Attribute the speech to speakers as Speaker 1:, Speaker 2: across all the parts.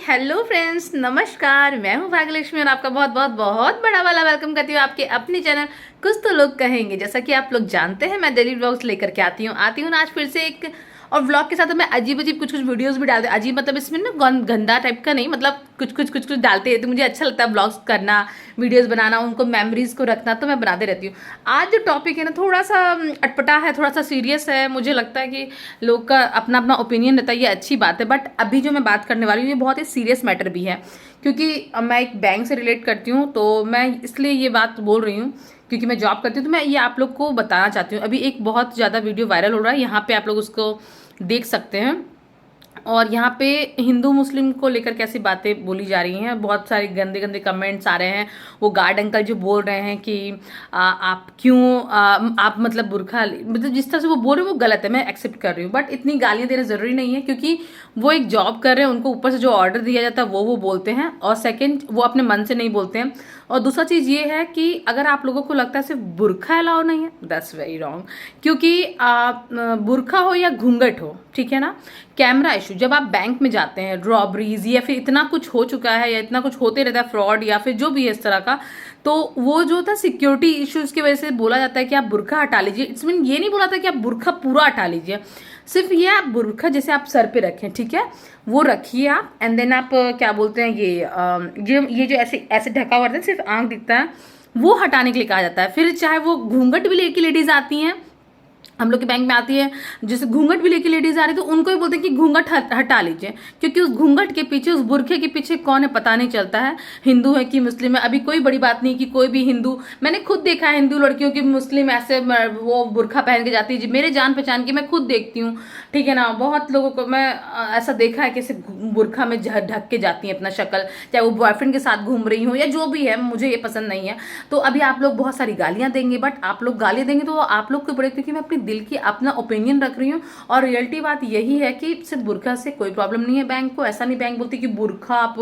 Speaker 1: Hello friends, नमस्कार। मैं हूँ भाग्यलक्ष्मी और आपका बहुत बहुत बहुत बड़ा वाला वेलकम करती हूँ आपके अपने चैनल कुछ तो लोग कहेंगे। जैसा कि आप लोग जानते हैं, मैं डेली व्लॉग्स लेकर के आती हूँ आज फिर से एक और व्लॉग के साथ मैं अजीब अजीब कुछ वीडियोस भी डालते। अजीब मतलब इसमें ना गंदा टाइप का नहीं, मतलब कुछ डालते हैं तो मुझे अच्छा लगता है व्लॉग्स करना, वीडियोस बनाना, उनको मेमोरीज को रखना, तो मैं बनाते रहती हूँ। आज जो टॉपिक है ना, थोड़ा सा अटपटा है, थोड़ा सा सीरियस है। मुझे लगता है कि लोग का अपना अपना ओपिनियन रहता है, ये अच्छी बात है। बट अभी जो मैं बात करने वाली हूँ ये बहुत ही सीरियस मैटर भी है, क्योंकि मैं एक बैंक से रिलेट करती हूँ, तो मैं इसलिए ये बात बोल रही हूँ क्योंकि मैं जॉब करती हूँ। तो मैं ये आप लोग को बताना चाहती हूँ। अभी एक बहुत ज़्यादा वीडियो वायरल हो रहा है, यहाँ पे आप लोग उसको देख सकते हैं। और यहाँ पे हिंदू मुस्लिम को लेकर कैसी बातें बोली जा रही हैं, बहुत सारे गंदे गंदे कमेंट्स आ रहे हैं। वो गार्ड अंकल जो बोल रहे हैं कि आप क्यों आप मतलब बुरखा, मतलब जिस तरह से वो बोल रहे हैं वो गलत है, मैं एक्सेप्ट कर रही हूँ। बट इतनी गालियाँ देना ज़रूरी नहीं है, क्योंकि वो एक जॉब कर रहे हैं, उनको ऊपर से जो ऑर्डर दिया जाता है वो बोलते हैं। और सेकेंड, वो अपने मन से नहीं बोलते हैं। और दूसरा चीज़ ये है कि अगर आप लोगों को लगता है सिर्फ बुरखा अलाउ नहीं है, दैट्स वेरी रॉन्ग। क्योंकि बुरखा हो या घूंघट हो, ठीक है ना, कैमरा इशू, जब आप बैंक में जाते हैं, रॉबरीज या फिर इतना कुछ हो चुका है या इतना कुछ होते रहता है, फ्रॉड या फिर जो भी है इस तरह का, तो वो जो था सिक्योरिटी इश्यूज की वजह से बोला जाता है कि आप बुरखा हटा लीजिए। इट्स मीन ये नहीं बोला था कि आप बुरखा पूरा हटा लीजिए, सिर्फ ये आप बुरखा जैसे आप सर पे रखें, ठीक है, वो रखिए आप। एंड देन आप क्या बोलते हैं, ये जो ऐसे ऐसे ढका हुआ रहता है, सिर्फ आंख दिखता है, वो हटाने के लिए कहा जाता है। फिर चाहे वो घूंघट भी लेके लेडीज आती हैं, हम लोग के बैंक में आती है, जैसे घूंघट भी लेके लेडीज आ रही, तो उनको भी बोलते हैं कि घूंघट हटा लीजिए, क्योंकि उस घूंघट के पीछे, उस बुरखे के पीछे कौन है पता नहीं चलता है, हिंदू है कि मुस्लिम है। अभी कोई बड़ी बात नहीं कि कोई भी हिंदू, मैंने खुद देखा है हिंदू लड़कियों की मुस्लिम ऐसे वो बुरखा पहन के जाती है, मेरे जान पहचान की, मैं खुद देखती हूँ, ठीक है ना। बहुत लोगों को मैं ऐसा देखा है कि ऐसे बुरखा में ढक के जाती हैं अपना शक्ल, चाहे वो बॉयफ्रेंड के साथ घूम रही हो या जो भी है, मुझे ये पसंद नहीं है। तो अभी आप लोग बहुत सारी गालियां देंगे, बट आप लोग गालियां देंगे तो आप लोग को पड़े, क्योंकि मैं अपनी दिल की अपना ओपिनियन रख रही हूँ। और रियलिटी बात यही है कि सिर्फ बुरखा से कोई प्रॉब्लम नहीं है बैंक को। ऐसा नहीं बैंक बोलती कि बुरखा आप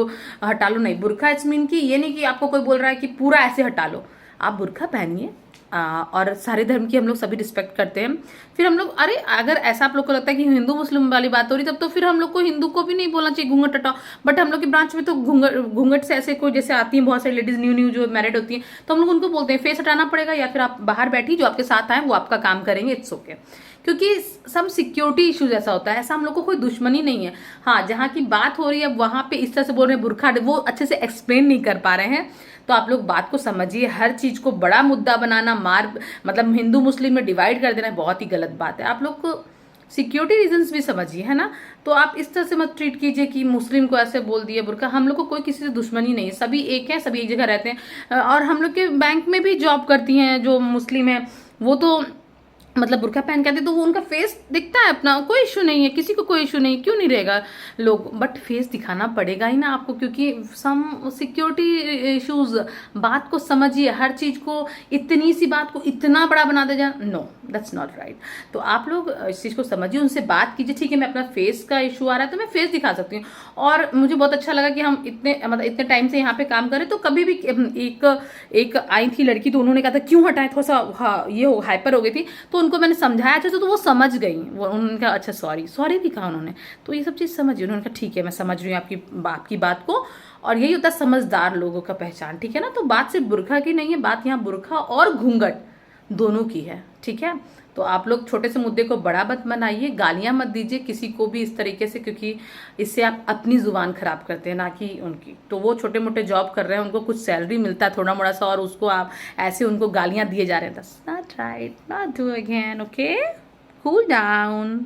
Speaker 1: हटा लो, नहीं, बुरखा इट्स मीन कि ये नहीं कि आपको कोई बोल रहा है कि पूरा ऐसे हटा लो, आप बुरखा पहनिए। और सारे धर्म की हम लोग सभी रिस्पेक्ट करते हैं। फिर हम लोग, अरे अगर ऐसा आप लोग को लगता है कि हिंदू मुस्लिम वाली बात हो रही, तब तो फिर हम लोग को हिंदू को भी नहीं बोलना चाहिए घूंघट हटाओ। बट हम लोग की ब्रांच में तो घूंघट से ऐसे कोई, जैसे आती हैं बहुत सारी लेडीज न्यू जो मैरिड होती हैं, तो हम लोग उनको बोलते हैं फेस हटाना पड़ेगा, या फिर आप बाहर बैठिए, जो आपके साथ आए वो आपका काम करेंगे, इट्स ओके। क्योंकि सब सिक्योरिटी इश्यूज ऐसा होता है, ऐसा हम लोग को कोई दुश्मनी नहीं है। हाँ, जहाँ की बात हो रही है वहां पे इस तरह से बोल रहे हैं बुरखा, वो अच्छे से एक्सप्लेन नहीं कर पा रहे हैं। तो आप लोग बात को समझिए। हर चीज को बड़ा मुद्दा बनाना, मतलब हिंदू मुस्लिम में डिवाइड कर देना बहुत ही गलत बात है। आप लोग को सिक्योरिटी रीजंस भी समझिए, है ना। तो आप इस तरह से मत ट्रीट कीजिए कि मुस्लिम को ऐसे बोल दिया बुरखा। हम लोग को कोई किसी से दुश्मनी नहीं है, सभी एक है, सभी एक जगह रहते हैं। और हम लोग के बैंक में भी जॉब करती हैं जो मुस्लिम है, वो तो मतलब बुरखा पहन के आते, तो वो उनका फेस दिखता है अपना, कोई इशू नहीं है, किसी को कोई इशू नहीं, क्यों नहीं रहेगा लोग, बट फेस दिखाना पड़ेगा ही ना आपको, क्योंकि सम सिक्योरिटी इश्यूज। बात को समझिए, हर चीज को, इतनी सी बात को इतना बड़ा बना दे जा, नो, दैट्स नॉट राइट। तो आप लोग इस चीज को समझिए, उनसे बात कीजिए, ठीक है मैं अपना फेस का इशू आ रहा है तो मैं फेस दिखा सकती हूँ। और मुझे बहुत अच्छा लगा कि हम इतने टाइम से यहाँ पे काम करें, तो कभी भी एक आई थी लड़की, तो उन्होंने कहा था क्यों हटाए, थोड़ा सा हाँ ये हाइपर हो गई थी, तो उनको मैंने समझाया अच्छे से, तो वो समझ गई, वो उन्होंने कहा अच्छा सॉरी भी कहा उन्होंने। तो ये सब चीज़ समझिए, उन्होंने कहा ठीक है मैं समझ रही हूँ आपकी बात को। और यही होता है समझदार लोगों का पहचान, ठीक है ना। तो बात सिर्फ बुरखा की नहीं है, बात यहाँ बुरखा और घूंघट दोनों की है, ठीक है। तो आप लोग छोटे से मुद्दे को बड़ा मत बनाइए, गालियां मत दीजिए किसी को भी इस तरीके से, क्योंकि इससे आप अपनी जुबान खराब करते हैं, ना कि उनकी। तो वो छोटे मोटे जॉब कर रहे हैं, उनको कुछ सैलरी मिलता है थोड़ा मोड़ा सा, और उसको आप ऐसे उनको गालियां दिए जा रहे हैं, that's not right, not do again, okay, cool down.